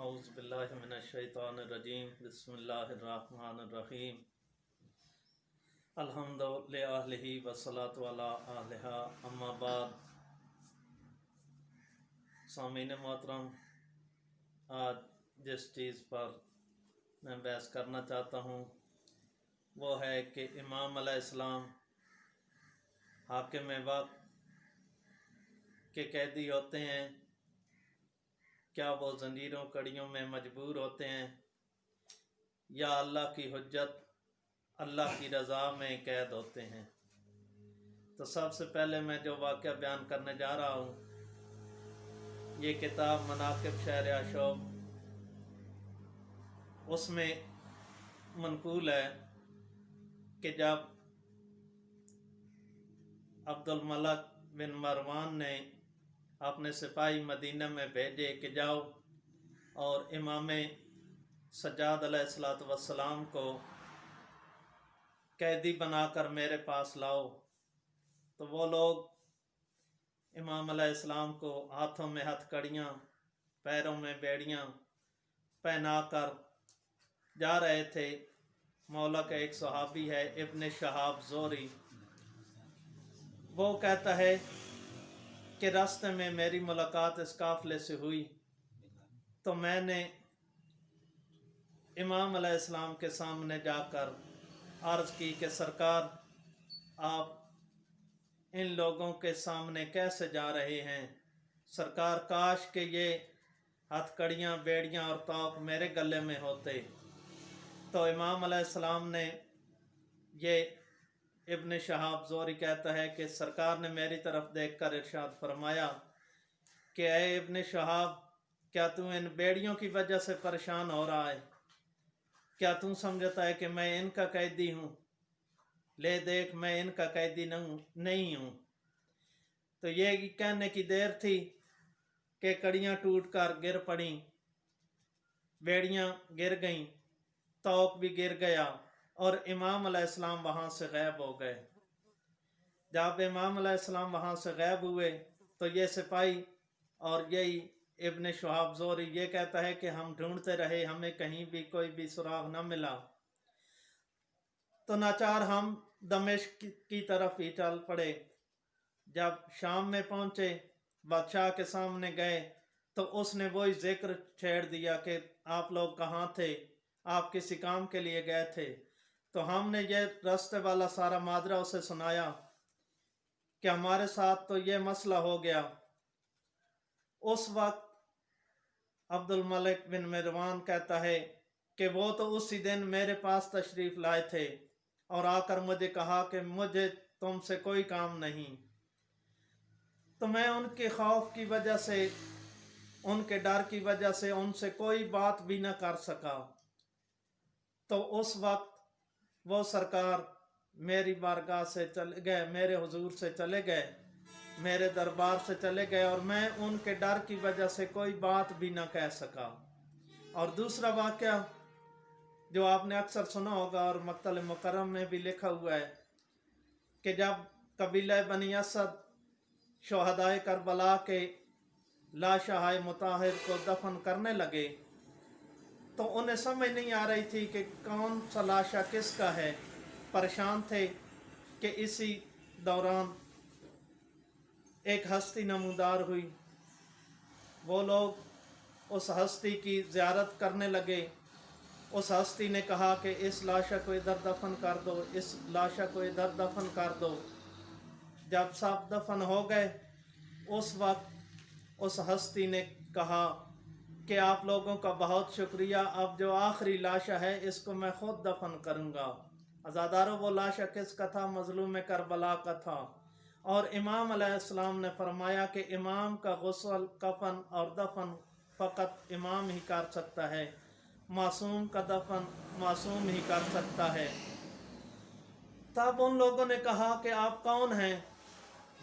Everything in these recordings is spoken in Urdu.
اعوذ باللہ من الشیطان الرجیم بسم اللہ الرحمن الرحیم الحمد للہ والصلاة علی اہلہا اما بعد۔ سامعین محترم، آج جس چیز پر میں بحث کرنا چاہتا ہوں وہ ہے کہ امام علیہ السلام حاکم وقت کے قیدی ہوتے ہیں، کیا وہ زنجیروں کڑیوں میں مجبور ہوتے ہیں یا اللہ کی حجت، اللہ کی رضا میں قید ہوتے ہیں؟ تو سب سے پہلے میں جو واقعہ بیان کرنے جا رہا ہوں، یہ کتاب مناقب شہر عاشوب، اس میں منقول ہے کہ جب عبد الملک بن مروان نے اپنے سپاہی مدینہ میں بھیجے کہ جاؤ اور امام سجاد علیہ السلام کو قیدی بنا کر میرے پاس لاؤ، تو وہ لوگ امام علیہ السلام کو ہاتھوں میں ہتھ کڑیاں، پیروں میں بیڑیاں پہنا کر جا رہے تھے۔ مولا کا ایک صحابی ہے ابن شہاب زہری، وہ کہتا ہے کہ راستے میں میری ملاقات اس قافلے سے ہوئی تو میں نے امام علیہ السلام کے سامنے جا کر عرض کی کہ سرکار، آپ ان لوگوں کے سامنے کیسے جا رہے ہیں؟ سرکار، کاش کہ یہ ہتھ کڑیاں، بیڑیاں اور طوق میرے گلے میں ہوتے۔ تو امام علیہ السلام نے، یہ ابن شہاب زہری کہتا ہے کہ سرکار نے میری طرف دیکھ کر ارشاد فرمایا کہ اے ابن شہاب، کیا تو ان بیڑیوں کی وجہ سے پریشان ہو رہا ہے؟ کیا تو سمجھتا ہے کہ میں ان کا قیدی ہوں؟ لے دیکھ، میں ان کا قیدی نہیں ہوں۔ تو یہ کہنے کی دیر تھی کہ کڑیاں ٹوٹ کر گر پڑیں، بیڑیاں گر گئیں، طوق بھی گر گیا اور امام علیہ السلام وہاں سے غائب ہو گئے۔ جب امام علیہ السلام وہاں سے غائب ہوئے تو یہ سپاہی اور یہی ابن شہاب زہری یہ کہتا ہے کہ ہم ڈھونڈتے رہے، ہمیں کہیں بھی کوئی بھی سراغ نہ ملا، تو ناچار ہم دمشق کی طرف ہی چل پڑے۔ جب شام میں پہنچے، بادشاہ کے سامنے گئے تو اس نے وہی ذکر چھیڑ دیا کہ آپ لوگ کہاں تھے، آپ کسی کام کے لیے گئے تھے۔ تو ہم نے یہ راستے والا سارا ماجرا اسے سنایا کہ ہمارے ساتھ تو یہ مسئلہ ہو گیا۔ اس وقت عبد الملک بن مروان کہتا ہے کہ وہ تو اسی دن میرے پاس تشریف لائے تھے اور آ کر مجھے کہا کہ مجھے تم سے کوئی کام نہیں، تو میں ان کے خوف کی وجہ سے، ان کے ڈر کی وجہ سے ان سے کوئی بات بھی نہ کر سکا۔ تو اس وقت وہ سرکار میری بارگاہ سے چلے گئے، میرے حضور سے چلے گئے، میرے دربار سے چلے گئے اور میں ان کے ڈر کی وجہ سے کوئی بات بھی نہ کہہ سکا۔ اور دوسرا واقعہ جو آپ نے اکثر سنا ہوگا اور مقتل مکرم میں بھی لکھا ہوا ہے کہ جب قبیلہ بنی اسد شہدائے کربلا کے لاشہائے مطہر کو دفن کرنے لگے تو انہیں سمجھ نہیں آ رہی تھی کہ کون سا لاشا کس کا ہے، پریشان تھے کہ اسی دوران ایک ہستی نمودار ہوئی۔ وہ لوگ اس ہستی کی زیارت کرنے لگے۔ اس ہستی نے کہا کہ اس لاشا کو ادھر دفن کر دو، اس لاشا کو ادھر دفن کر دو۔ جب سب دفن ہو گئے، اس وقت اس ہستی نے کہا کہ آپ لوگوں کا بہت شکریہ، اب جو آخری لاشا ہے اس کو میں خود دفن کروں گا۔ عزادارو، وہ لاشا کس کا تھا؟ مظلوم کربلا کا تھا۔ اور امام علیہ السلام نے فرمایا کہ امام کا غسل، کفن اور دفن فقط امام ہی کر سکتا ہے، معصوم کا دفن معصوم ہی کر سکتا ہے۔ تب ان لوگوں نے کہا کہ آپ کون ہیں؟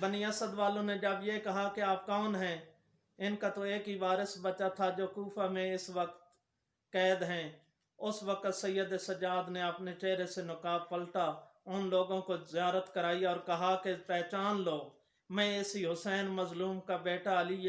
بنی اسد والوں نے جب یہ کہا کہ آپ کون ہیں، ان کا تو ایک ہی وارث بچا تھا جو کوفہ میں اس وقت قید ہیں۔ اس وقت سید سجاد نے اپنے چہرے سے نقاب پلٹا، ان لوگوں کو زیارت کرائی اور کہا کہ پہچان لو، میں اسی حسین مظلوم کا بیٹا علی